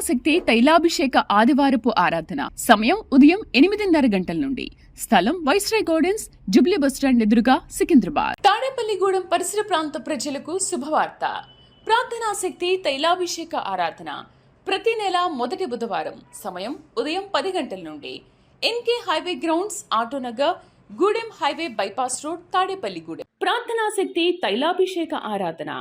శక్తి తైలాభిషేక ఆదివారపు ఆరాధన. సమయం ఉదయం 8:30 గంటల నుండి. స్థలం వైస్రాయ్ గార్డెన్స్, జుబ్లీ బస్టాండ్ ఎదురుగా, సికింద్రాబాద్. తాడేపల్లిగూడెం పరిసర ప్రాంత ప్రజలకు శుభవార్త. ప్రార్థనా శక్తి తైలాభిషేక ఆరాధన ప్రతి నెల మొదటి బుధవారం. సమయం ఉదయం 10 గంటల నుండి. NK highway grounds, Autonagar, Gudem highway bypass road, Tadepalligudem. ప్రార్థనా శక్తి తైలాభిషేక ఆరాధన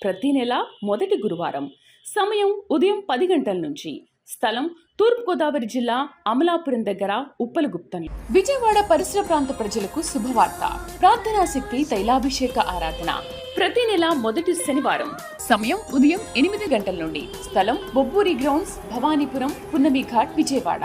ప్రతి నెల మొదటి గురువారం. సమయం ఉదయం 10 గంటల నుంచి. స్థలం తూర్పుగోదావరి జిల్లా, అమలాపురం దగ్గర, ఉప్పలగుప్తం. విజయవాడ పరిసర ప్రాంత ప్రజలకు శుభవార్త. ప్రార్థనా శక్తి తైలాభిషేక ఆరాధన ప్రతి నెల మొదటి శనివారం. సమయం ఉదయం 8 గంటల నుండి. స్థలం బొబ్బూరి గ్రౌండ్స్, భవానీపురం, పున్నమి ఘాట్, విజయవాడ.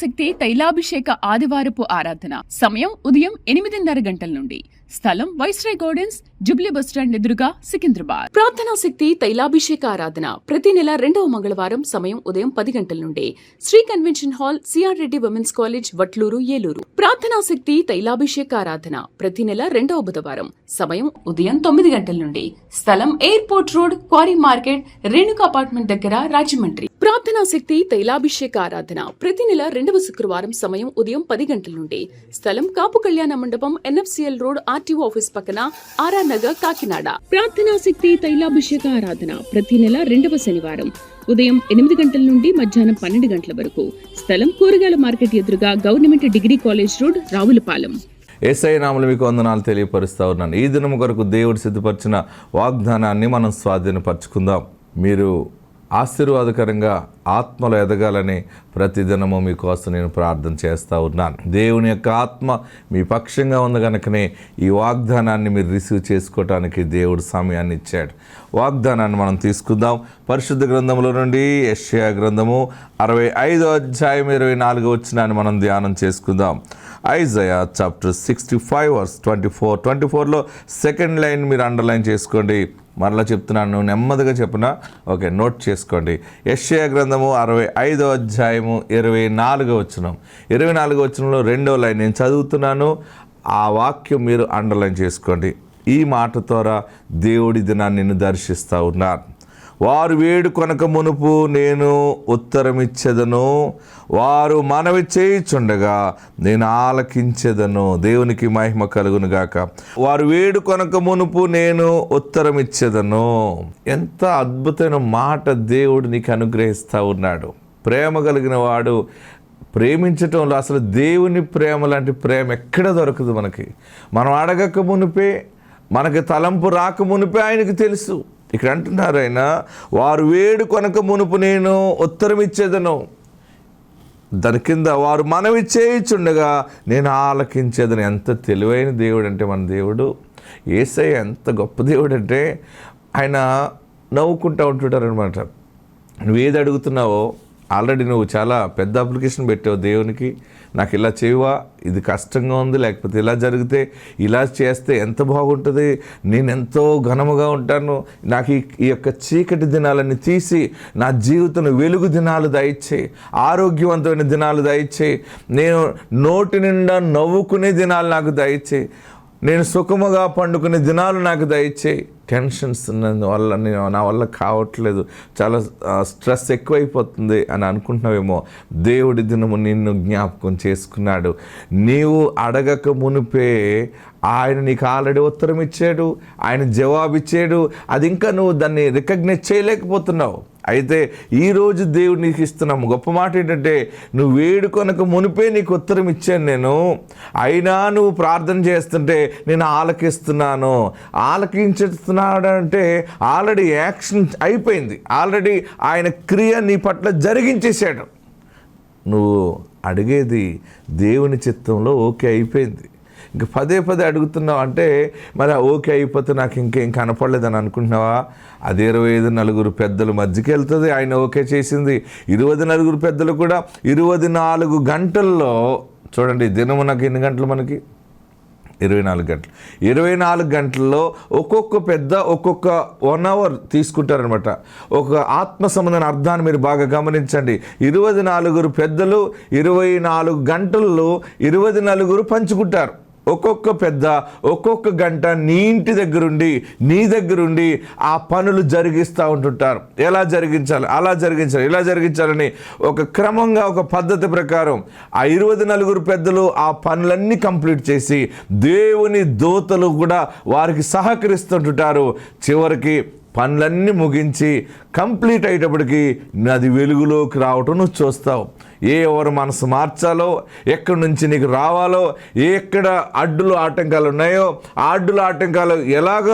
శక్తి తైలాభిషేక ఆదివారపు ఆరాధన. సమయం ఉదయం 8:30 గంటల నుండి. స్థలం వైస్రాయ్ గార్డెన్స్, జుబ్లీ బస్టాండ్ ఎదురుగా, సికింద్రాబాద్. ప్రార్థనా శక్తి తైలాభిషేక ఆరాధన ప్రతి నెల 2వ మంగళవారం. సమయం ఉదయం 10 గంటల నుండి. Sri convention hall, CR Reddy women's college, Vatluru, Eluru. ప్రార్థనా శక్తి తైలాభిషేక ఆరాధన ప్రతి నెల 2వ బుధవారం. సమయం ఉదయం 9 గంటల నుండి. స్థలం airport road, quarry market, Renuka apartment దగ్గర, రాజమండ్రి. ప్రార్థనా శక్తి తైలాభిషేక ఆరాధన ప్రతి నెల 2వ శుక్రవారం. సమయం ఉదయం 10 గంటల నుండి. స్థలం కాపు కళ్యాణ మండపం, ఎన్ఎఫ్సిఎల్ రోడ్, ఆర్టీఓ ఆఫీస్ పక్కన, ఆర్ఆర్ నగర్, కాకినాడ. ప్రార్థనా శక్తి తైలాభిషేక ఆరాధన ప్రతి నెల 2వ శనివారం. ఉదయం 8 గంటల నుండి మధ్యాహ్నం 12 గంటల వరకు. స్థలం కూరగాయల మార్కెట్ ఎదురుగా, government degree college road, Ravulapalem. Yesayya నామములో మీకు వందనాలు తెలియపరుస్తా ఉన్నాను. ఈ దినము కొరకు దేవుడు సిద్ధపరిచిన వాగ్దానాన్ని మనం స్వాధీనపరచుకుందాం. మీరు ఆశీర్వాదకరంగా ఆత్మలో ఎదగాలని ప్రతిదినము మీకోసం నేను ప్రార్థన చేస్తూ ఉన్నాను. దేవుని యొక్క ఆత్మ మీ పక్షంగా ఉంది కనుకనే ఈ వాగ్దానాన్ని మీరు రిసీవ్ చేసుకోవటానికి దేవుడు సమయాన్ని ఇచ్చాడు. వాగ్దానాన్ని మనం తీసుకుందాం. పరిశుద్ధ గ్రంథంలో నుండి యెషయా గ్రంథము 65వ అధ్యాయం 24వ వచనాన్ని మనం ధ్యానం చేసుకుందాం. ఐజయా చాప్టర్ 65 వర్స్ 24లో సెకండ్ లైన్ మీరు అండర్లైన్ చేసుకోండి. మరలా చెప్తున్నాను, నెమ్మదిగా చెప్పినా ఓకే, నోట్ చేసుకోండి. యెషయా గ్రంథము 65వ అధ్యాయము 24వ వచనం. 24వ వచనంలో 2వ లైన్ నేను చదువుతున్నాను. ఆ వాక్యం మీరు అండర్లైన్ చేసుకోండి. ఈ మాట ద్వారా దేవుడి దినాన్ని నిన్ను దర్శిస్తూ ఉన్నారు. వారు వేడుకొనక మునుపు నేను ఉత్తరమిచ్చేదను, వారు మనవి చేయుచుండగా నేను ఆలకించేదను. దేవునికి మహిమ కలుగును గాక. వారు వేడుకొనక మునుపు నేను ఉత్తరమిచ్చేదను. ఎంత అద్భుతమైన మాట దేవుడు నీకు అనుగ్రహిస్తూ ఉన్నాడు. ప్రేమ కలిగిన వాడు ప్రేమించటంలో అసలు దేవుని ప్రేమ లాంటి ప్రేమ ఎక్కడ దొరకదు మనకి. మనం అడగక మునిపే, మనకి తలంపు రాక మునిపే ఆయనకు తెలుసు. ఇక్కడ అంటున్నారు ఆయన, వారు వేడుకొనక మునుపు నేను ఉత్తరం ఇచ్చేదను. దాని కింద వారు మనవి చేయుచుండగా నేను ఆలకించేదని. ఎంత తెలివైన దేవుడు అంటే మన దేవుడు. యేసయ్య ఎంత గొప్ప దేవుడు అంటే ఆయన నవ్వుకుంటూ ఉంటుంటారు అనమాట. నువ్వు ఏది అడుగుతున్నావో ఆల్రెడీ నువ్వు చాలా పెద్ద అప్లికేషన్ పెట్టావు దేవునికి. నాకు ఇలా చేయవా, ఇది కష్టంగా ఉంది, లేకపోతే ఇలా జరిగితే, ఇలా చేస్తే ఎంత బాగుంటుంది, నేను ఎంతో ఘనముగా ఉంటాను, నాకు ఈ యొక్క చీకటి దినాలన్నీ తీసి నా జీవితంలో వెలుగు దినాలు దయచేయి, ఆరోగ్యవంతమైన దినాలు దయచేయి, నేను నోటి నిండా నవ్వుకునే దినాలు నాకు దయచేయి, నేను సుఖముగా పండుకునే దినాలు నాకు దయచేయి. టెన్షన్స్ వల్ల నా వల్ల కావట్లేదు, చాలా స్ట్రెస్ ఎక్కువైపోతుంది అని అనుకుంటున్నావేమో. దేవుడి దినము నిన్ను జ్ఞాపకం చేసుకున్నాడు. నీవు అడగక మునిపే ఆయన నీకు ఆల్రెడీ ఉత్తరం ఇచ్చాడు, ఆయన జవాబిచ్చాడు. అది ఇంకా నువ్వు దాన్ని రికగ్నైజ్ చేయలేకపోతున్నావు. అయితే ఈరోజు దేవుడు నీకు ఇస్తున్నాము గొప్ప మాట ఏంటంటే, నువ్వు వేడుకొనక మునిపే నీకు ఉత్తరం ఇచ్చాను నేను, అయినా నువ్వు ప్రార్థన చేస్తుంటే నేను ఆలకిస్తున్నాను. ఆలకించుతున్నాడు అంటే ఆల్రెడీ యాక్షన్ అయిపోయింది, ఆల్రెడీ ఆయన క్రియ నీ పట్ల జరిగించేశాడు. నువ్వు అడిగేది దేవుని చిత్తంలో ఓకే అయిపోయింది. ఇంక పదే అడుగుతున్నావు అంటే మరి ఓకే అయిపోతే నాకు ఇంకేం కనపడలేదని అనుకుంటున్నావా? అది 25 నలుగురు పెద్దల మధ్యకి వెళ్తుంది. ఆయన ఓకే చేసింది. 20 నలుగురు పెద్దలు కూడా 24 గంటల్లో చూడండి. దినము నాకు ఎన్ని గంటలు? మనకి 24 గంటలు. 24 గంటల్లో ఒక్కొక్క పెద్ద ఒక్కొక్క 1 అవర్ తీసుకుంటారనమాట. ఒక ఆత్మ సంబంధమైన అర్థాన్ని మీరు బాగా గమనించండి. 24 పెద్దలు 24 గంటల్లో 24 పంచుకుంటారు. ఒక్కొక్క పెద్ద ఒక్కొక్క గంట నీ ఇంటి దగ్గరుండి నీ దగ్గరుండి ఆ పనులు జరిగిస్తూ ఉంటుంటారు. ఎలా జరిగించాలి, అలా జరిగించాలి, ఇలా జరిగించాలని ఒక క్రమంగా ఒక పద్ధతి ప్రకారం ఆ 24 పెద్దలు ఆ పనులన్నీ కంప్లీట్ చేసి దేవుని దూతలు కూడా వారికి సహకరిస్తుంటుంటారు. చివరికి పనులన్నీ ముగించి కంప్లీట్ అయ్యేటప్పటికి అది వెలుగులోకి రావటం నువ్వు చూస్తావు. ఎవరు మనసు మార్చాలో, ఎక్కడి నుంచి నీకు రావాలో, ఎక్కడ అడ్డులు ఆటంకాలు ఉన్నాయో ఆ అడ్డుల ఆటంకాలు ఎలాగ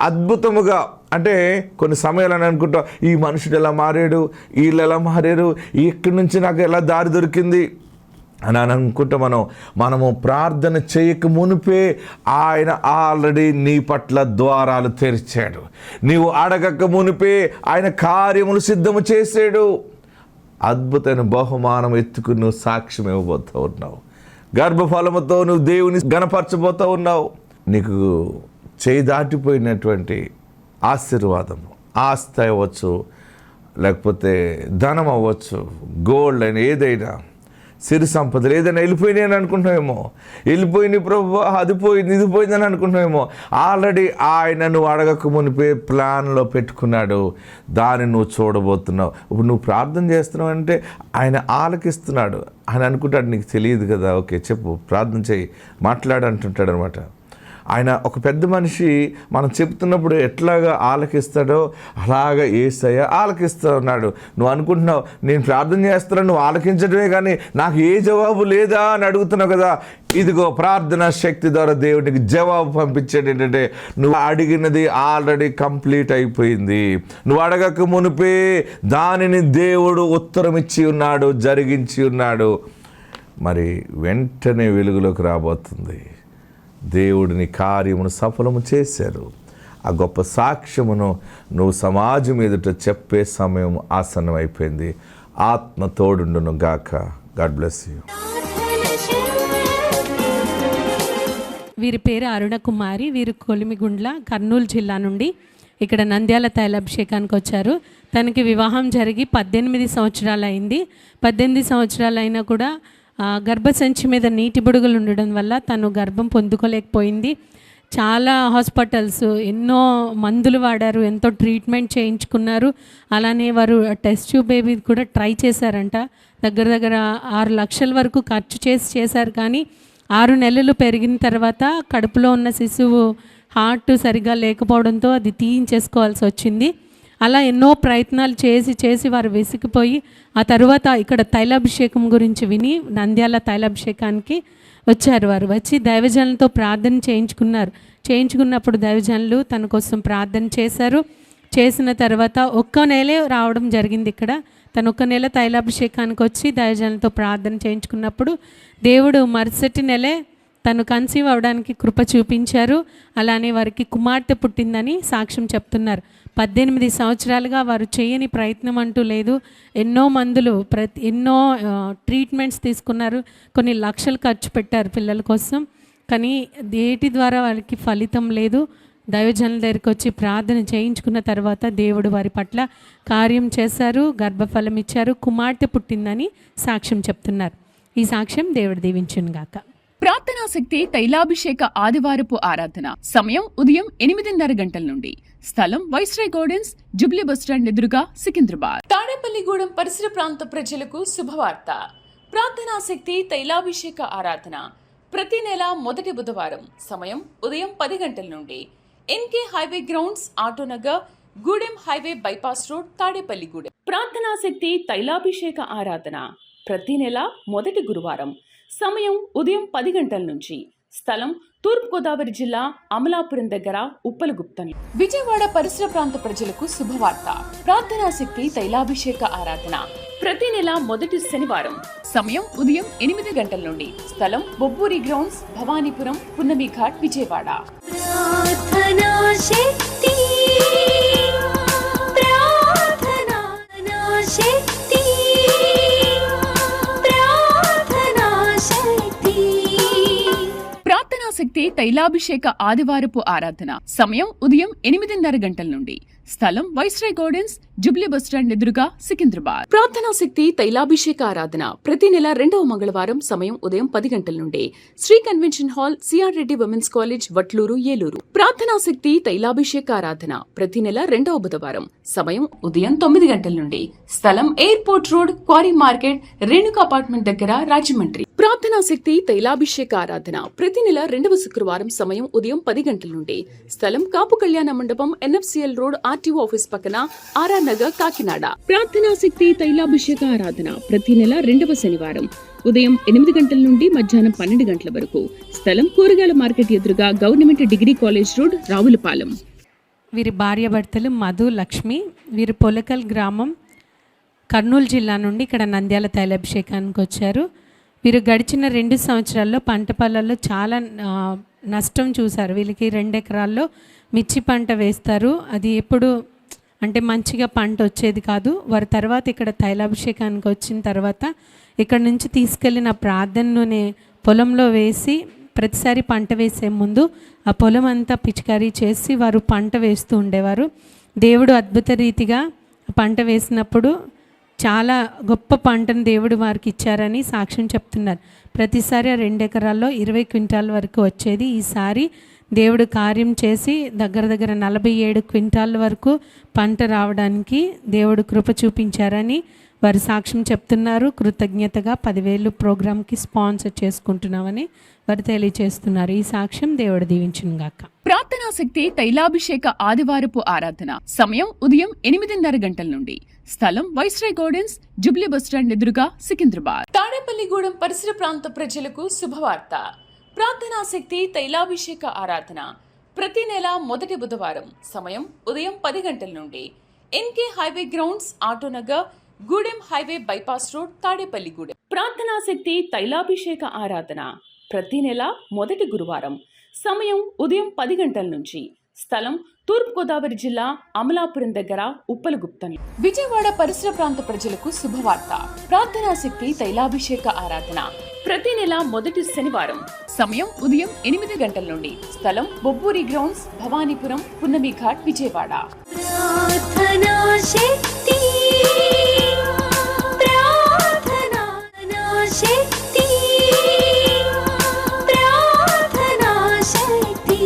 అద్భుతముగా, అంటే కొన్ని సమయాలు అని అనుకుంటాం, ఈ మనుషుడు ఎలా మారాడు, వీళ్ళు ఎలా మారారు, ఇక్కడి నుంచి నాకు ఎలా దారి దొరికింది అని అనుకుంటే మనము ప్రార్థన చేయక మునిపే ఆయన ఆల్రెడీ నీ పట్ల ద్వారాలు తెరిచాడు. నీవు అడగక మునిపే ఆయన కార్యములు సిద్ధము చేసాడు. అద్భుతమైన బహుమానం ఎత్తుకుని నువ్వు సాక్ష్యం ఇవ్వబోతూ ఉన్నావు. గర్భఫలముతో నువ్వు దేవుని గణపరచబోతూ ఉన్నావు. నీకు చేయి దాటిపోయినటువంటి ఆశీర్వాదము, ఆస్తి అవ్వచ్చు, లేకపోతే ధనం అవ్వచ్చు, గోల్డ్ అయినా ఏదైనా సిరి సంపదలు ఏదైనా వెళ్ళిపోయినాయి అని అనుకుంటున్నావేమో. వెళ్ళిపోయింది ప్రభు, అది పోయింది, ఇది పోయిందని అనుకుంటున్నావేమో. ఆల్రెడీ ఆయన నువ్వు అడగక మునిపే ప్లాన్లో పెట్టుకున్నాడు. దాన్ని నువ్వు చూడబోతున్నావు. ఇప్పుడు నువ్వు ప్రార్థన చేస్తున్నావు అంటే ఆయన ఆలకిస్తున్నాడు. ఆయన అనుకుంటాడు నీకు తెలియదు కదా, ఓకే చెప్పు, ప్రార్థన చేయి, మాట్లాడు అంటుంటాడు అనమాట. ఆయన ఒక పెద్ద మనిషి మనం చెప్తున్నప్పుడు ఎట్లాగా ఆలకిస్తాడో అలాగా యేసయ్య ఆలకిస్తూ ఉన్నాడు. నువ్వు అనుకుంటున్నావు నేను ప్రార్థన చేస్తున్నాను, నువ్వు ఆలకించడమే కానీ నాకు ఏ జవాబు లేదా అని అడుగుతున్నావు కదా. ఇదిగో ప్రార్థనా శక్తి ద్వారా దేవుడికి జవాబు పంపించాడు. ఏంటంటే నువ్వు అడిగినది ఆల్రెడీ కంప్లీట్ అయిపోయింది. నువ్వు అడగక మునిపే దానిని దేవుడు ఉత్తరం ఇచ్చి ఉన్నాడు, జరిగించి ఉన్నాడు. మరి వెంటనే వెలుగులోకి రాబోతుంది. దేవుడిని కార్యమును సఫలము చేశారు. ఆ గొప్ప సాక్ష్యమును నువ్వు సమాజం ఎదుట చెప్పే సమయం ఆసన్నమైపోయింది. ఆత్మ తోడుండును గాక. God bless you. వీరి పేరు అరుణ కుమారి. వీరు కొలిమిగుండ్ల, కర్నూలు జిల్లా నుండి ఇక్కడ నంద్యాల తైలాభిషేకానికి వచ్చారు. తనకి వివాహం జరిగి 18 సంవత్సరాలు అయింది. 18 సంవత్సరాలు అయినా కూడా గర్భసంచి మీద నీటి బుడుగలు ఉండడం వల్ల తను గర్భం పొందుకోలేకపోయింది. చాలా హాస్పిటల్స్, ఎన్నో మందులు వాడారు, ఎంతో ట్రీట్మెంట్ చేయించుకున్నారు. అలానే వారు టెస్ట్ ట్యూబ్ బేబీ కూడా ట్రై చేశారంట. దగ్గర 6 లక్షల వరకు ఖర్చు చేశారు. కానీ 6 నెలలు పెరిగిన తర్వాత కడుపులో ఉన్న శిశువు హార్ట్ సరిగా లేకపోవడంతో అది తీయించేసుకోవాల్సి వచ్చింది. అలా ఎన్నో ప్రయత్నాలు చేసి వారు విసిగిపోయి ఆ తర్వాత ఇక్కడ తైలాభిషేకం గురించి విని నంద్యాల తైలాభిషేకానికి వచ్చారు. వారు వచ్చి దైవజనులతో ప్రార్థన చేయించుకున్నప్పుడు దైవజనులు తన కోసం ప్రార్థన చేశారు. చేసిన తర్వాత 1 నెలే రావడం జరిగింది. ఇక్కడ తను 1 నెల తైలాభిషేకానికి వచ్చి దైవజనులతో ప్రార్థన చేయించుకున్నప్పుడు దేవుడు మరుసటి నెలే తను కన్సీవ్ అవ్వడానికి కృప చూపించారు. అలానే వారికి కుమార్తె పుట్టిందని సాక్ష్యం చెప్తున్నారు. 18 సంవత్సరాలుగా వారు చేయని ప్రయత్నం అంటూ లేదు. ఎన్నో మందులు, ఎన్నో ట్రీట్మెంట్స్ తీసుకున్నారు. కొన్ని లక్షలు ఖర్చు పెట్టారు పిల్లల కోసం. కానీ దేటి ద్వారా వాళ్ళకి ఫలితం లేదు. దైవజనుల దగ్గరికి వచ్చి ప్రార్థన చేయించుకున్న తర్వాత దేవుడు వారి పట్ల కార్యం చేశారు, గర్భఫలం ఇచ్చారు, కుమార్తె పుట్టిందని సాక్ష్యం చెప్తున్నారు. ఈ సాక్ష్యం దేవుడు దీవించును గాక. ప్రార్థనా శక్తి తైలాభిషేక ఆదివారపు ఆరాధన. సమయం ఉదయం 8:30 గంటల నుండి. స్థలం వైస్రాయ్ గార్డెన్స్, జుబ్లీ బస్టాండ్ ఎదురుగా, సికింద్రాబాద్. తాడేపల్లిగూడెం పరిసర ప్రాంత ప్రజలకు శుభవార్త. ప్రార్థనా శక్తి తైలాభిషేక ఆరాధన ప్రతి నెల మొదటి బుధవారం. సమయం ఉదయం 10 గంటల నుండి. NK highway grounds, Autonagar, Gudem highway bypass road, Tadepalligudem. ప్రార్థనా శక్తి తైలాభిషేక ఆరాధన ప్రతి నెల మొదటి గురువారం. సమయం ఉదయం 10 గంటల నుంచి. స్థలం తూర్పుగోదావరి జిల్లా, అమలాపురం దగ్గర, ఉప్పలగుప్తం. విజయవాడ పరిసర ప్రాంత ప్రజలకు శుభవార్త. ప్రార్థనా శక్తి తైలాభిషేక ఆరాధన ప్రతి నెల మొదటి శనివారం. సమయం ఉదయం 8 గంటల నుండి. స్థలం బొబ్బూరి గ్రౌండ్స్, భవానీపురం, పున్నమి ఘాట్, విజయవాడ. శక్తి తైలాభిషేక ఆదివారపు ఆరాధన సమయం ఉదయం 8:30 గంటల నుండి. స్థలం వైస్రాయ్ గార్డెన్స్, జుబ్లీ బస్టాండ్ ఎదురుగా, సికింద్రాబాద్. ప్రార్థనా శక్తి తైలాభిషేక ఆరాధన ప్రతి నెల 2వ మంగళవారం సమయం ఉదయం 10 గంటల నుండి. Sri convention hall, CR Reddy women's college, Vatluru, Eluru. ప్రార్థనా శక్తి తైలాభిషేక ఆరాధన ప్రతి నెల 2వ బుధవారం సమయం ఉదయం 9 గంటల నుండి. స్థలం airport road, quarry market, Renuka apartment దగ్గర, రాజమండ్రి. ప్రార్థనా శక్తి తైలాభిషేక ఆరాధన ప్రతి నెల 2వ శుక్రవారం సమయం ఉదయం 10 గంటల నుండి. స్థలం కాపు కళ్యాణ మండపం, ఎన్ఎఫ్సిఎల్ రోడ్, ఆర్టీఓ ఆఫీస్ పక్కన, ఆర్ఆర్ నగర్, కాకినాడ. ప్రార్థనా శక్తి తైలాభిషేక ఆరాధన ప్రతి నెల 2వ శనివారం ఉదయం 8 గంటల నుండి మధ్యాహ్నం 12 గంటల వరకు. స్థలం కూరగాయల మార్కెట్ ఎదురుగా, government degree college road, Ravulapalem. వీరి భార్యాభర్తలు మధు, లక్ష్మి. వీరు పొలకల్ గ్రామం, కర్నూలు జిల్లా నుండి ఇక్కడ నంద్యాల తైలాభిషేకానికి వచ్చారు. వీరు గడిచిన 2 సంవత్సరాల్లో పంట పొలాల్లో చాలా నష్టం చూశారు. వీళ్ళకి 2 ఎకరాల్లో మిర్చి పంట వేస్తారు. అది ఎప్పుడు అంటే మంచిగా పంట వచ్చేది కాదు. వారి తర్వాత ఇక్కడ తైలాభిషేకానికి వచ్చిన తర్వాత ఇక్కడ నుంచి తీసుకెళ్ళిన ప్రార్థనలోనే పొలంలో వేసి ప్రతిసారి పంట వేసే ముందు ఆ పొలం అంతా పిచికారీ చేసి వారు పంట వేస్తూ ఉండేవారు. దేవుడు అద్భుత రీతిగా పంట వేసినప్పుడు చాలా గొప్ప పంటను దేవుడు వారికి ఇచ్చారని సాక్ష్యం చెప్తున్నారు. ప్రతిసారి ఆ 2 ఎకరాల్లో 20 క్వింటాల వరకు వచ్చేది. ఈసారి దేవుడు కార్యం చేసి దగ్గర 47 క్వింటాల వరకు పంట రావడానికి దేవుడు కృప చూపించారని వారు సాక్ష్యం చెప్తున్నారు. కృతజ్ఞతగా 10,000 ప్రోగ్రామ్కి స్పాన్సర్ చేసుకుంటున్నామని వారు తెలియజేస్తున్నారు. ఈ సాక్ష్యం దేవుడు దీవించును గాక. ప్రార్థనా శక్తి తైలాభిషేక ఆదివారపు ఆరాధన సమయం ఉదయం 8:30 గంటల నుండి. స్థలం వైస్రాయ్ గార్డెన్స్, జుబ్లీ బస్టాండ్ ఎదురుగా, సికింద్రాబాద్. తాడేపల్లిగూడెం పరిసర ప్రాంత ప్రజలకు శుభవార్త. ప్రార్థనా శక్తి తైలాభిషేక ఆరాధన ప్రతి నెల మొదటి బుధవారం సమయం ఉదయం 10 గంటల నుండి. NK highway grounds, Autonagar, Gudem highway bypass road, Tadepalligudem. ప్రార్థనా శక్తి తైలాభిషేక ఆరాధన ప్రతి నెల మొదటి గురువారం సమయం ఉదయం 10 గంటల నుంచి. స్థలం తూర్పుగోదావరి జిల్లా, అమలాపురం దగ్గర, ఉప్పలగుప్తం. విజయవాడ పరిసర ప్రాంత ప్రజలకు శుభవార్త. ప్రార్థనా శక్తి తైలాభిషేక ఆరాధన ప్రతి నెల మొదటి శనివారం సమయం ఉదయం 8 గంటల నుండి. స్థలం బొబ్బూరి గ్రౌండ్స్, భవానీపురం, పున్నమి ఘాట్, విజయవాడ. ప్రార్థనా శక్తి, ప్రార్థనా శక్తి, ప్రార్థనా శక్తి.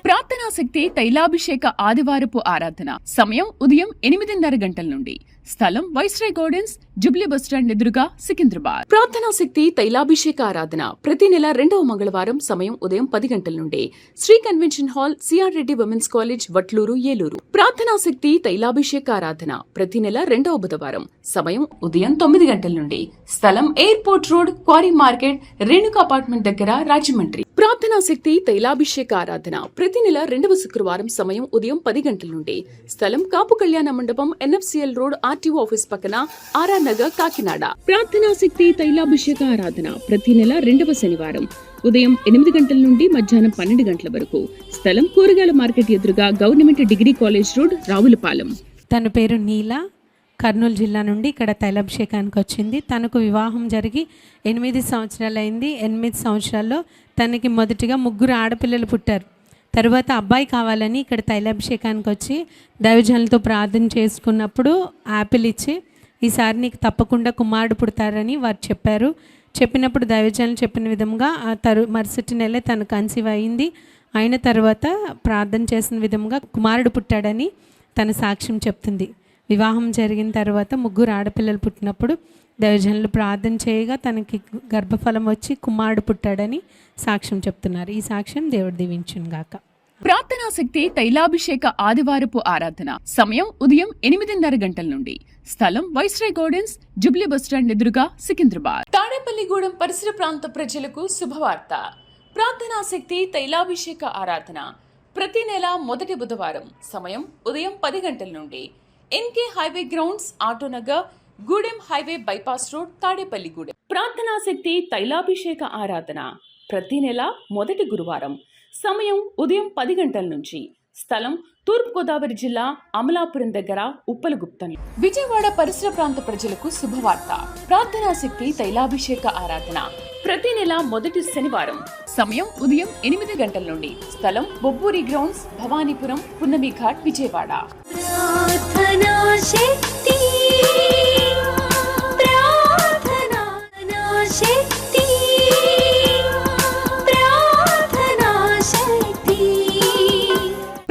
ప్రార్థనా శక్తి తైలాభిషేక ఆదివారపు ఆరాధన సమయం ఉదయం 8:30 గంటల నుండి. స్థలం వైస్రాయ్ గార్డెన్స్, జుబ్లీ బస్టాండ్ ఎదురుగా, సికింద్రాబాద్. ప్రార్థనా శక్తి తైలాభిషేక ఆరాధన ప్రతి నెల 2వ మంగళవారం సమయం ఉదయం 10 గంటల నుండి. Sri convention hall, CR Reddy women's college, Vatluru, Eluru. ప్రార్థనా శక్తి తైలాభిషేక ఆరాధన ప్రతి నెల 2వ బుధవారం సమయం ఉదయం 9 గంటల నుండి. స్థలం airport road, quarry market, Renuka apartment దగ్గర, రాజమండ్రి. ప్రార్థనా శక్తి తైలాభిషేక ఆరాధన ప్రతి నెల 2వ శుక్రవారం సమయం ఉదయం 10 గంటల నుండి. స్థలం కాపు కళ్యాణ మండపం, ఎన్ఎఫ్సిఎల్ రోడ్, ఆర్టీఓ ఆఫీస్ పక్కన, ఆర్ఆర్ నగర్, కాకినాడ. ప్రార్థనా శక్తి తైలాభిషేక ఆరాధన ప్రతి నెల 2వ శనివారం ఉదయం 8 గంటల నుండి మధ్యాహ్నం 12 గంటల వరకు. స్థలం కూరగాయల మార్కెట్ ఎదురుగా, government degree college road, Ravulapalem. తన పేరు నీల, కర్నూలు జిల్లా నుండి ఇక్కడ తైలాభిషేకానికి వచ్చింది. తనకు వివాహం జరిగి 8 సంవత్సరాలు అయింది. 8 సంవత్సరాల్లో తనకి మొదటిగా 3 ఆడపిల్లలు పుట్టారు. తర్వాత అబ్బాయి కావాలని ఇక్కడ తైలాభిషేకానికి వచ్చి దైవజనులతో ప్రార్థన చేసుకున్నప్పుడు యాపిల్ ఇచ్చి, ఈసారి నీకు తప్పకుండా కుమారుడు పుడతారని వారు చెప్పారు. చెప్పినప్పుడు దైవజనులు చెప్పిన విధంగా ఆ మరుసటి నెలే తను కన్సీవ్ అయింది. అయిన తర్వాత ప్రార్థన చేసిన విధంగా కుమారుడు పుట్టాడని తన సాక్ష్యం చెప్తుంది. వివాహం జరిగిన తర్వాత 3 ఆడపిల్లలు పుట్టినప్పుడు దైవజనులు ప్రార్థన చేయగా తనకి గర్భఫలం వచ్చి కుమారుడు పుట్టాడని సాక్ష్యం చెప్తున్నారు. ఈ సాక్ష్యం దేవుడు దీవించును గాక. ప్రార్థనా శక్తి తైలాభిషేక ఆదివారపు ఆరాధన సమయం ఉదయం 8:30 గంటల నుండి. స్థలం వైస్రాయ్ గార్డెన్స్, జుబ్లీ బస్టాండ్ ఎదురుగా, సికింద్రాబాద్. తాడేపల్లిగూడెం పరిసర ప్రాంత ప్రజలకు శుభవార్త. ప్రార్థనా శక్తి తైలాభిషేక ఆరాధన ప్రతి నెల మొదటి బుధవారం సమయం ఉదయం 10 గంటల నుండి. NK highway grounds, Autonagar, Gudem highway bypass road, Tadepalligudem. ప్రార్థనా శక్తి తైలాభిషేక ఆరాధన ప్రతి నెల మొదటి గురువారం సమయం ఉదయం 10 గంటల నుంచి. స్థలం తూర్పుగోదావరి జిల్లా, అమలాపురం దగ్గర, ఉప్పలగుప్తం. విజయవాడ పరిసర ప్రాంత ప్రజలకు శుభవార్త. ప్రార్థనా శక్తి తైలాభిషేక ఆరాధన ప్రతి నెల మొదటి శనివారం. సమయం ఉదయం 8 గంటల నుండి. స్థలం బొబ్బూరి గ్రౌండ్స్, భవానీపురం, పున్నమి ఘాట్, విజయవాడ. ప్రార్థనా శక్తి, ప్రార్థనా శక్తి, ప్రార్థనా శక్తి.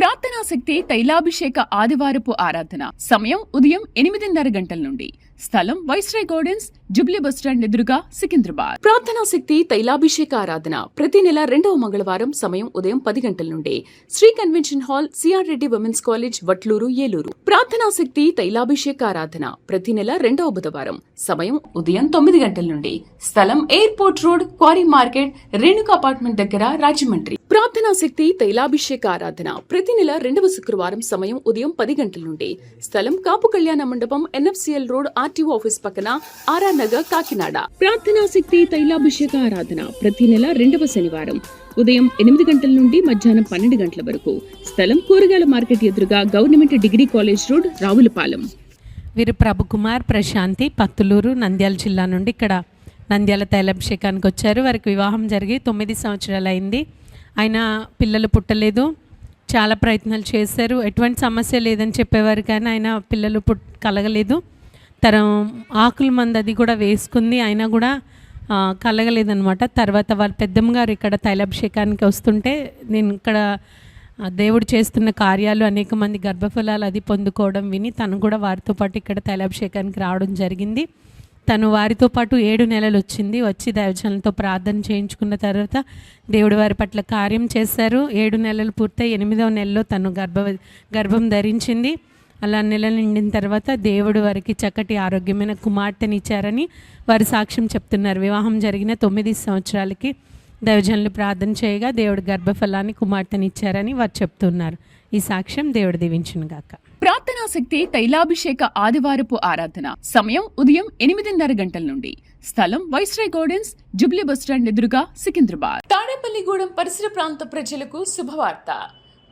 ప్రార్థనా శక్తి తైలాభిషేక ఆదివారపు ఆరాధన. సమయం ఉదయం 8:30 గంటల నుండి. స్థలం వైస్రాయ్ గార్డెన్స్, జుబ్లీ బస్టాండ్ ఎదురుగా, సికింద్రాబాద్. ప్రార్థనా శక్తి తైలాభిషేక ఆరాధన ప్రతి నెల 2వ మంగళవారం. సమయం ఉదయం 10 గంటల నుండి. Sri convention hall, CR Reddy women's college, Vatluru, Eluru. ప్రార్థనా శక్తి తైలాభిషేక ఆరాధన ప్రతి నెల 2వ బుధవారం. సమయం ఉదయం 9 గంటల నుండి. స్థలం airport road, quarry market, Renuka apartment దగ్గర, రాజమండ్రి. ప్రార్థనా శక్తి తైలాభిషేక ఆరాధన ప్రతి నెల 2వ శుక్రవారం. సమయం ఉదయం 10 గంటల నుండి. స్థలం కాపు కళ్యాణ మండపం, ఎన్ఎఫ్సిఎల్ రోడ్, ఆర్టీఓ ఆఫీస్ పక్కన, ఆర్ఆర్ నగర్, కాకినాడ. ప్రార్థనా శక్తి తైలాభిషేక ఆరాధన ప్రతి నెల 2వ శనివారం. ఉదయం 8 గంటల నుండి మధ్యాహ్నం 12 గంటల వరకు. స్థలం కూరగాయల మార్కెట్ ఎదురుగా, government degree college road, Ravulapalem. వీరు ప్రభుకుమార్, ప్రశాంతి, పత్తులూరు, నంద్యాల జిల్లా నుండి ఇక్కడ నంద్యాల తైలాభిషేకానికి వచ్చారు. వారికి వివాహం జరిగి 9 సంవత్సరాలు అయింది. ఆయన పిల్లలు పుట్టలేదు, చాలా ప్రయత్నాలు చేశారు, ఎటువంటి సమస్య లేదని చెప్పేవారు, కానీ ఆయన పిల్లలు కలగలేదు. తన ఆకుల మంది అది కూడా వేసుకుంది, అయినా కూడా కలగలేదనమాట. తర్వాత వాళ్ళ పెద్దమ్మ గారు ఇక్కడ తైలాభిషేకానికి వస్తుంటే, నేను ఇక్కడ దేవుడు చేస్తున్న కార్యాలు, అనేక మంది గర్భఫలాలు అది పొందుకోవడం విని తను కూడా వారితో పాటు ఇక్కడ తైలాభిషేకానికి రావడం జరిగింది. తను వారితో పాటు 7 నెలలు వచ్చి దైవజనులతో ప్రార్థన చేయించుకున్న తర్వాత దేవుడు వారి పట్ల కార్యం చేశారు. 7 నెలలు పూర్తయి 8వ నెలలో తను గర్భం ధరించింది. అలా నెల నిండిన తర్వాత దేవుడు వారికి చక్కటి ఆరోగ్యమైన కుమార్తెనిచ్చారని వారు సాక్ష్యం చెప్తున్నారు. వివాహం జరిగిన 9 సంవత్సరాలకి దైవజనులు ప్రార్థన చేయగా దేవుడు గర్భఫలాన్ని కుమార్తెనిచ్చారని వారు చెప్తున్నారు. ఈ సాక్ష్యం దేవుడు దీవించును గాక. ప్రార్థనా శక్తి తైలాభిషేక ఆదివారపు ఆరాధన. సమయం ఉదయం 8:30 గంటల నుండి. స్థలం వైస్రాయ్ గార్డెన్స్, జుబ్లీ బస్టాండ్ ఎదురుగా, సికింద్రాబాద్. తాడేపల్లిగూడెం పరిసర ప్రాంత ప్రజలకు శుభవార్త.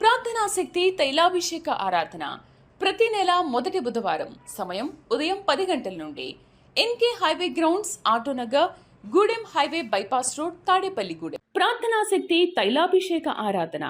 ప్రార్థనా శక్తి తైలాభిషేక ఆరాధన ప్రతి నెల మొదటి బుధవారం. సమయం ఉదయం 10 గంటల నుండి. NK highway grounds, Autonagar, Gudem highway bypass road, Tadepalligudem. ప్రార్థనా శక్తి తైలాభిషేక ఆరాధన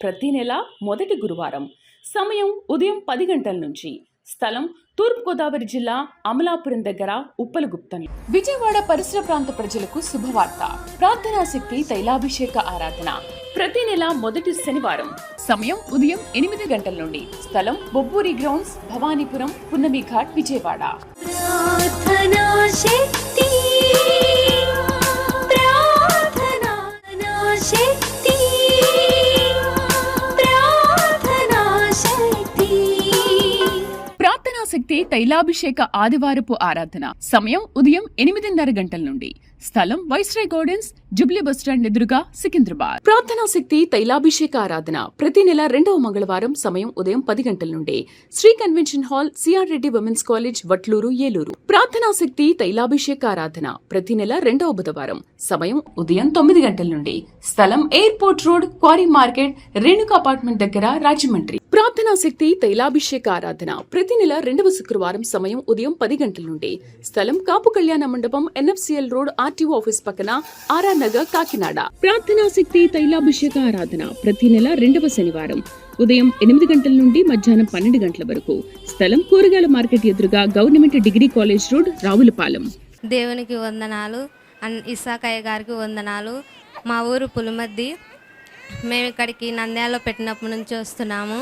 ప్రతి నెల మొదటి గురువారం. సమయం ఉదయం 10 గంటల నుంచి. స్థలం తూర్పుగోదావరి జిల్లా, అమలాపురం దగ్గర, ఉప్పలగుప్తం. విజయవాడ పరిసర ప్రాంత ప్రజలకు శుభవార్త. ప్రార్థనా శక్తి తైలాభిషేక ఆరాధన ప్రతి నెల మొదటి శనివారం. సమయం ఉదయం 8 గంటల నుండి. స్థలం బొబ్బూరి గ్రౌండ్స్, భవానీపురం, పున్నమి ఘాట్, విజయవాడ. ప్రార్థనా శక్తి, ప్రార్థనా శక్తి, ప్రార్థనా శక్తి. ప్రార్థనా శక్తి తైలాభిషేక ఆదివారపు ఆరాధన. సమయం ఉదయం 8:30 గంటల నుండి. స్థలం వైస్రాయ్ గార్డెన్స్, జుబ్లీ బస్టాండ్ ఎదురుగా, సికింద్రాబాద్. ప్రార్థనా శక్తి తైలాభిషేక ఆరాధన ప్రతి నెల 2వ మంగళవారం. సమయం ఉదయం 10 గంటల నుండి. Sri convention hall, CR Reddy women's college, Vatluru, Eluru. ప్రార్థనా శక్తి తైలాభిషేక ఆరాధన ప్రతి నెల 2వ బుధవారం. సమయం ఉదయం 9 గంటల నుండి. స్థలం airport road, quarry market, Renuka apartment దగ్గర, రాజమండ్రి. ప్రార్థనా శక్తి తైలాభిషేక ఆరాధన ప్రతి నెల 2వ శుక్రవారం. సమయం ఉదయం 10 గంటల నుండి. స్థలం కాపు కళ్యాణ మండపం, ఎన్ఎఫ్సిఎల్ రోడ్, ఆర్టీఓ ఆఫీస్ పక్కన, ఆర్ఆర్ నగర్, కాకినాడ. ప్రార్థనా శక్తి తైలాభిషేక ఆరాధన ప్రతి నెల 2వ శనివారం. ఉదయం 8 గంటల నుండి మధ్యాహ్నం 12 గంటల వరకు. స్థలం కూరగాయల మార్కెట్ ఎదురుగా, government degree college road, Ravulapalem. దేవునికి వందనాలు, ఇసాకయ్య గారికి వందనాలు. మా ఊరు పులిమద్ది. మేము ఇక్కడికి నంద్యాలలో పెట్టినప్పటి నుంచి వస్తున్నాము.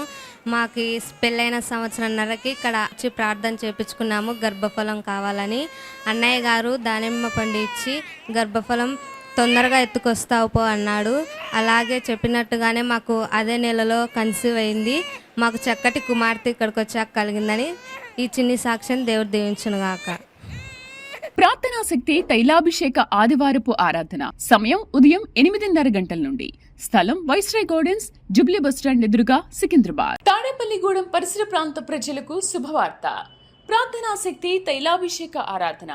మాకు పెళ్ళైన సంవత్సరంన్నరకి ఇక్కడ వచ్చి ప్రార్థన చేయించుకున్నాము గర్భఫలం కావాలని. అన్నయ్య గారు దానిమ్మ పండు ఇచ్చి గర్భఫలం తొందరగా ఎత్తుకొస్తావు పో అన్నాడు. అలాగే చెప్పినట్టుగానే మాకు అదే నెలలో కన్సీవ్ అయింది. మాకు చక్కటి కుమార్తె ఇక్కడికి వచ్చాక కలిగిందని ఈ చిన్ని సాక్ష్యం దేవుడు దీవించును గాక. ప్రార్థనా శక్తి తైలాభిషేక ఆదివారపు ఆరాధన. సమయం ఉదయం 8:30 గంటల నుండి. స్థలం వైస్రాయ్ గార్డెన్స్, జుబ్లీ బస్టాండ్ ఎదురుగా, సికింద్రాబాద్. తాడేపల్లిగూడెం పరిసర ప్రాంత ప్రజలకు శుభవార్త. ప్రార్థనా శక్తి తైలాభిషేక ఆరాధన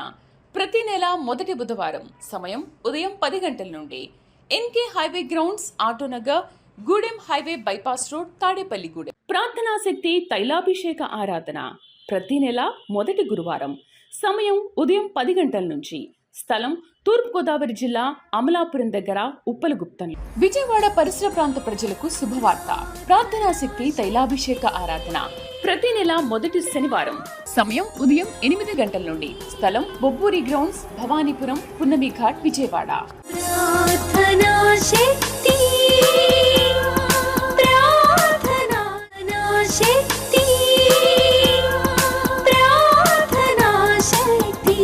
ప్రతి నెల మొదటి బుధవారం. సమయం ఉదయం 10 గంటల నుండి. NK highway grounds, Autonagar, Gudem highway bypass road, Tadepalligudem. ప్రార్థనా శక్తి తైలాభిషేక ఆరాధన ప్రతి నెల మొదటి గురువారం. సమయం ఉదయం 10 గంటల నుంచి. స్థలం తూర్పుగోదావరి జిల్లా అమలాపురం దగ్గర ఉప్పలగుప్తంలో. విజయవాడ పరిసర ప్రాంత ప్రజలకు శుభవార్త. ప్రార్థనా శక్తి తైలాభిషేక ఆరాధన ప్రతి నెల మొదటి శనివారం. సమయం ఉదయం 8 గంటల నుండి. స్థలం బొబ్బూరి గ్రౌండ్స్, భవానీపురం, పున్నమి ఘాట్, విజయవాడ. ప్రార్థనా శక్తి, ప్రార్థనా శక్తి, ప్రార్థనా శక్తి.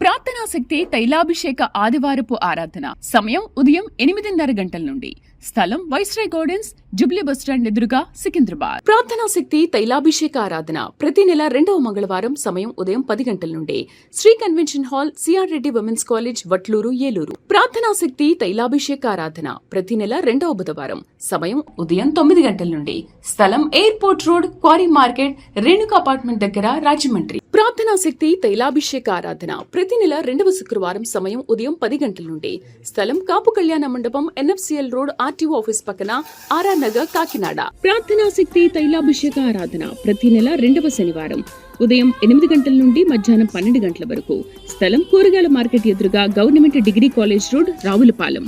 ప్రార్థనా శక్తి తైలాభిషేక ఆదివారపు ఆరాధన సమయం ఉదయం 8:30 గంటల నుండి. స్థలం వైస్రాయ్ గార్డెన్స్, జుబ్లీ బస్టాండ్ ఎదురుగా, సికింద్రాబాద్. ప్రార్థనా శక్తి తైలాభిషేక ఆరాధన ప్రతి నెల 2వ మంగళవారం. సమయం ఉదయం 10 గంటల నుండి. Sri convention hall, CR Reddy women's college, Vatluru, Eluru. ప్రార్థనా శక్తి తైలాభిషేక ఆరాధన ప్రతి నెల 2వ బుధవారం. సమయం ఉదయం 9 గంటల నుండి. స్థలం airport road, quarry market, Renuka apartment దగ్గర, రాజమండ్రి. ప్రార్థనా శక్తి తైలాభిషేక ఆరాధన ప్రతి నెల 2వ శుక్రవారం. సమయం ఉదయం 10 గంటల నుండి. స్థలం కాపు కళ్యాణ మండపం, ఎన్ఎఫ్సిఎల్ రోడ్, ఆర్టీఓ ఆఫీస్ పక్కన, ఆర్ఆర్ నగర్, కాకినాడ. ప్రార్థనా శక్తి తైలాభిషేక ఆరాధన ప్రతి నెల 2వ శనివారం. ఉదయం 8 గంటల నుండి మధ్యాహ్నం 12 గంటల వరకు. స్థలం కూరగాయల మార్కెట్ ఎదురుగా, government degree college road, Ravulapalem.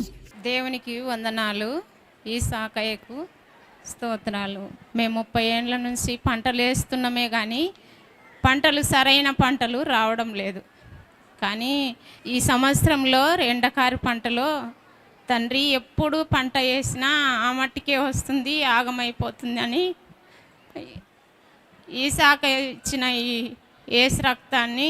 దేవునికి వందనాలు. ఈ సాకయ్యకు స్తోత్రాలు. మేము 30 ఏండ్ల నుంచి పంటలు వేస్తున్నామే కానీ సరైన పంటలు రావడం లేదు. కానీ ఈ సంవత్సరంలో ఎండకారు పంటలో తండ్రి ఎప్పుడు పంట వేసినా ఆ మట్టికే వస్తుంది, ఆగమైపోతుంది అని ఈ శాఖ ఇచ్చిన ఈ ఏసు రక్తాన్ని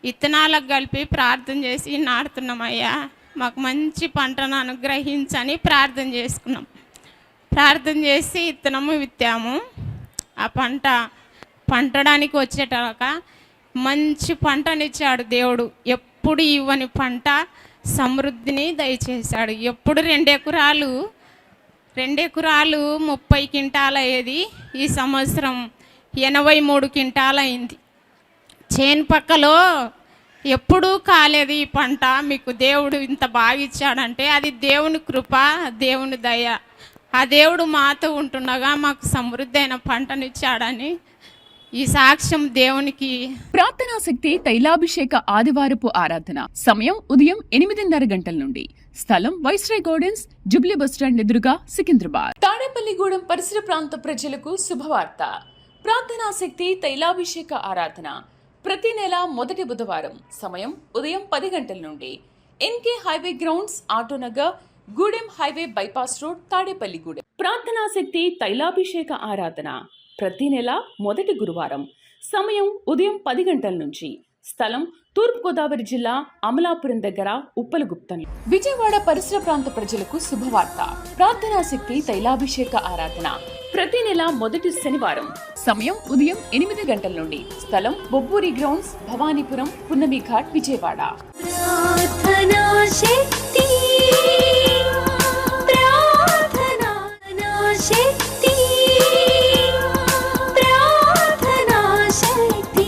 ఇత్తనాలకు కలిపి ప్రార్థన చేసి నాటుతున్నామయ్యా. మాకు మంచి పంటను అనుగ్రహించని ప్రార్థన చేసుకున్నాం. ప్రార్థన చేసి ఇత్తనము విత్తాము. ఆ పంటడానికి వచ్చేటాక మంచి పంటనిచ్చాడు దేవుడు. ఎప్పుడు ఇవ్వని పంట సమృద్ధిని దయచేశాడు. ఎప్పుడు 2 ఎకరాలు 30 క్వింటాలు అయ్యేది, ఈ సంవత్సరం 83 క్వింటాలు అయింది. చేను పక్కలో ఎప్పుడూ కాలేదు ఈ పంట. మీకు దేవుడు ఇంత బాగా ఇచ్చాడంటే అది దేవుని కృప, దేవుని దయ. ఆ దేవుడు మాతో ఉంటుండగా మాకు సమృద్ధి అయిన పంటనిచ్చాడని ఈ సాక్ష్యం దేవునికి. ప్రార్థనా శక్తి తైలాభిషేక ఆదివారపు ఆరాధన సమయం ఉదయం 8:30 గంటల నుండి. స్థలం వైస్రాయ్ గార్డెన్స్, జుబ్లీ బస్టాండ్ ఎదురుగా, సికింద్రాబాద్. తాడేపల్లిగూడెం పరిసర ప్రాంత ప్రజలకు శుభవార్త. ప్రార్థనా శక్తి తైలాభిషేక ఆరాధన ప్రతి నెల మొదటి బుధవారం. సమయం ఉదయం 10 గంటల నుండి. NK highway grounds, Autonagar, Gudem highway bypass road, Tadepalligudem. ప్రార్థనా శక్తి తైలాభిషేక ఆరాధన ప్రతి నెల మొదటి గురువారం. సమయం ఉదయం 10 గంటల నుంచి. స్థలం తూర్పుగోదావరి జిల్లా అమలాపురం దగ్గర, ఉప్పలగుప్తంలో. విజయవాడ పరిసర ప్రాంత ప్రజలకు శుభవార్త. ప్రార్థనా శక్తి తైలాభిషేక ఆరాధన ప్రతి నెల మొదటి శనివారం. సమయం ఉదయం 8 గంటల నుండి. స్థలం బొబ్బూరి గ్రౌండ్స్, భవానీపురం, పున్నమి ఘాట్, విజయవాడ. ప్రార్థనా శక్తి, ప్రార్థనా శక్తి, ప్రార్థనా శక్తి.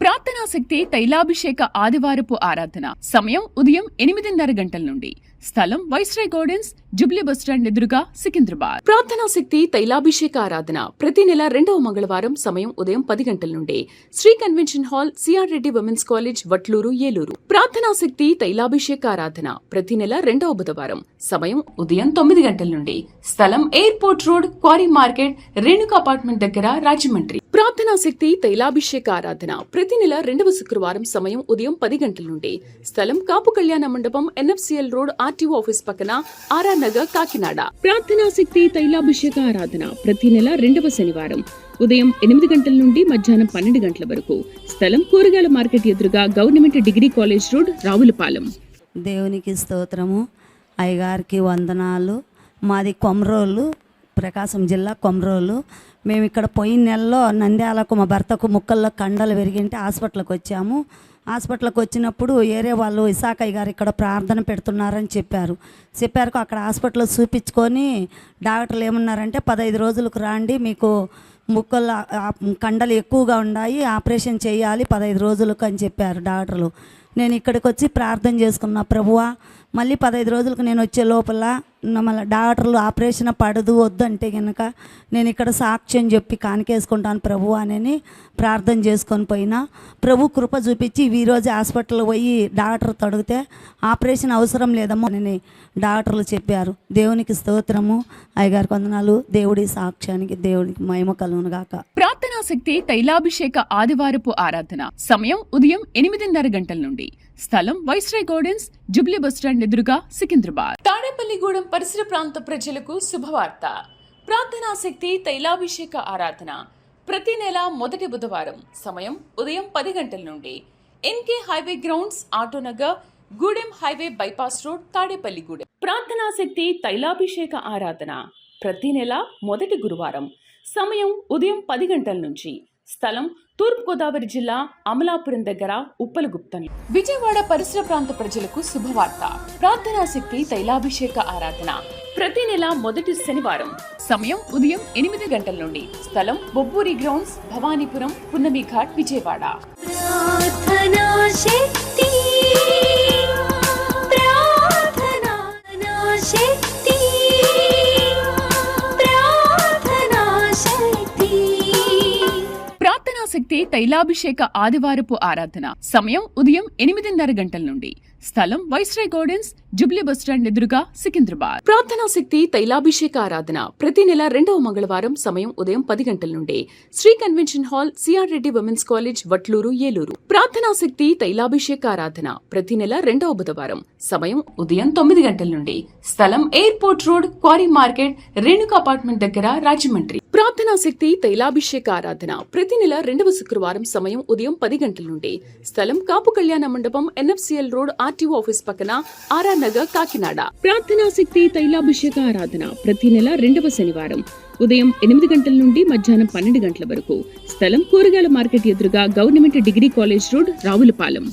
ప్రార్థనా శక్తి తైలాభిషేక ఆదివారపు ఆరాధన సమయం ఉదయం 8:30 గంటల నుండి. స్థలం వైస్రాయ్ గార్డెన్స్, జుబ్లీ బస్టాండ్ ఎదురుగా, సికింద్రాబాద్. ప్రార్థనా శక్తి తైలాభిషేక ఆరాధన ప్రతి నెల 2వ మంగళవారం. సమయం ఉదయం 10 గంటల నుండి. Sri convention hall, CR Reddy women's college, Vatluru, Eluru. ప్రార్థనా శక్తి తైలాభిషేక ఆరాధన ప్రతి నెల 2వ బుధవారం. సమయం ఉదయం 9 గంటల నుండి. స్థలం airport road, quarry market, Renuka apartment దగ్గర, రాజమండ్రి. ప్రార్థనా శక్తి తైలాభిషేక ఆరాధన ప్రతి నెల 2వ శుక్రవారం. సమయం ఉదయం 10 గంటల నుండి. స్థలం కాపు కళ్యాణ మండపం, ఎన్ఎఫ్సిఎల్ రోడ్, ఆర్టీఓ ఆఫీస్ పక్కన, ఆర్ఆర్ నగర్, కాకినాడ. ప్రార్థనా శక్తి తైలాభిషేక ఆరాధన ప్రతి నెల 2వ శనివారం. ఉదయం 8 గంటల నుండి మధ్యాహ్నం 12 గంటల వరకు. స్థలం కూరగాయల మార్కెట్ ఎదురుగా, government degree college road, Ravulapalem. దేవునికి స్తోత్రము. అయ్యగారికి వందనాలు. మాది కొమరోలు, ప్రకాశం జిల్లా కొమరోలు. మేము ఇక్కడ పోయిన నెలలో నంద్యాలకు మా భర్తకు ముక్కల్లో కండలు విరిగింటే హాస్పిటల్కి వచ్చాము. హాస్పిటల్కి వచ్చినప్పుడు ఏరే వాళ్ళు ఇసాకయ్య గారు ఇక్కడ ప్రార్థన పెడుతున్నారని చెప్పారు. అక్కడ హాస్పిటల్లో చూపించుకొని డాక్టర్లు ఏమన్నారంటే 15 రోజులకు రాండి, మీకు ముక్కల్లో కండలు ఎక్కువగా ఉన్నాయి, ఆపరేషన్ చేయాలి 15 రోజులకు అని చెప్పారు డాక్టర్లు. నేను ఇక్కడికి వచ్చి ప్రార్థన చేసుకున్నా, ప్రభువా మళ్ళీ 15 రోజులకు నేను వచ్చే లోపల మళ్ళీ డాక్టర్లు ఆపరేషన్ పడదు వద్దు అంటే కనుక నేను ఇక్కడ సాక్ష్యం చెప్పి కానికేసుకుంటాను ప్రభు అని ప్రార్థన చేసుకొని పోయినా ప్రభు కృప చూపించి ఈరోజు హాస్పిటల్లో పోయి డాక్టర్ తడిగితే ఆపరేషన్ అవసరం లేదమ్మా అని డాక్టర్లు చెప్పారు. దేవునికి స్తోత్రము, అయ్యగారికి వందనాలు. దేవుడి సాక్ష్యానికి దేవుడికి మహిమ కలుగును గాక. ప్రార్థనా శక్తి తైలాభిషేక ఆదివారపు ఆరాధన సమయం ఉదయం 8:30 గంటల నుండి. స్థలం వైస్రాయ్ గార్డెన్స్, జుబ్లీ బస్టాండ్ ఎదురుగా, సికింద్రాబాద్. తాడేపల్లిగూడెం పరిసర ప్రాంత ప్రజలకు శుభవార్త. ప్రార్థనా శక్తి తైలాభిషేక ఆరాధన ప్రతి నెల మొదటి బుధవారం సమయం ఉదయం 10 గంటల నుండి. NK highway grounds, Autonagar, Gudem highway bypass road, Tadepalligudem. ప్రార్థనా శక్తి తైలాభిషేక ఆరాధన ప్రతి నెల మొదటి గురువారం సమయం ఉదయం 10 గంటల నుంచి. స్థలం తూర్పుగోదావరి జిల్లా, అమలాపురం దగ్గర, ఉప్పలగుప్తం. విజయవాడ పరిసర ప్రాంత ప్రజలకు శుభవార్త. ప్రార్థనా శక్తి తైలాభిషేక ఆరాధన ప్రతి నెల మొదటి శనివారం సమయం ఉదయం 8 గంటల నుండి. స్థలం బొబ్బూరి గ్రౌండ్స్, భవానీపురం, పున్నమి ఘాట్, విజయవాడ. ప్రార్థనా శక్తి, ప్రార్థనా శక్తి, ప్రార్థనా శక్తి. ప్రార్థనా శక్తి తైలాభిషేక ఆదివారపు ఆరాధన సమయం ఉదయం 8:30 గంటల నుండి. స్థలం వైస్రాయ్ గార్డెన్స్, జుబ్లీ బస్టాండ్ ఎదురుగా, సికింద్రాబాద్. ప్రార్థనా శక్తి తైలాభిషేక ఆరాధన ప్రతి నెల 2వ మంగళవారం సమయం ఉదయం 10 గంటల నుండి. Sri convention hall, CR Reddy women's college, Vatluru, Eluru. ప్రార్థనా శక్తి తైలాభిషేక ఆరాధన ప్రతి నెల 2వ బుధవారం సమయం ఉదయం 9 గంటల నుండి. స్థలం airport road, quarry market, Renuka apartment దగ్గర, రాజమండ్రి. ప్రార్థనా శక్తి తైలాభిషేక ఆరాధన ప్రతి నెల 2వ శుక్రవారం సమయం ఉదయం 10 గంటల నుండి. స్థలం కాపు కళ్యాణ మండపం, ఎన్ఎఫ్సిఎల్ రోడ్, ఆర్టీఓ ఆఫీస్ పక్కన, ఆర్ఆర్ నగర్, కాకినాడ. ప్రార్థనా శక్తి తైలాభిషేక ఆరాధన ప్రతి నెల 2వ శనివారం ఉదయం 8 గంటల నుండి మధ్యాహ్నం 12 గంటల వరకు. స్థలం కూరగాయల మార్కెట్ ఎదురుగా, government degree college road, Ravulapalem.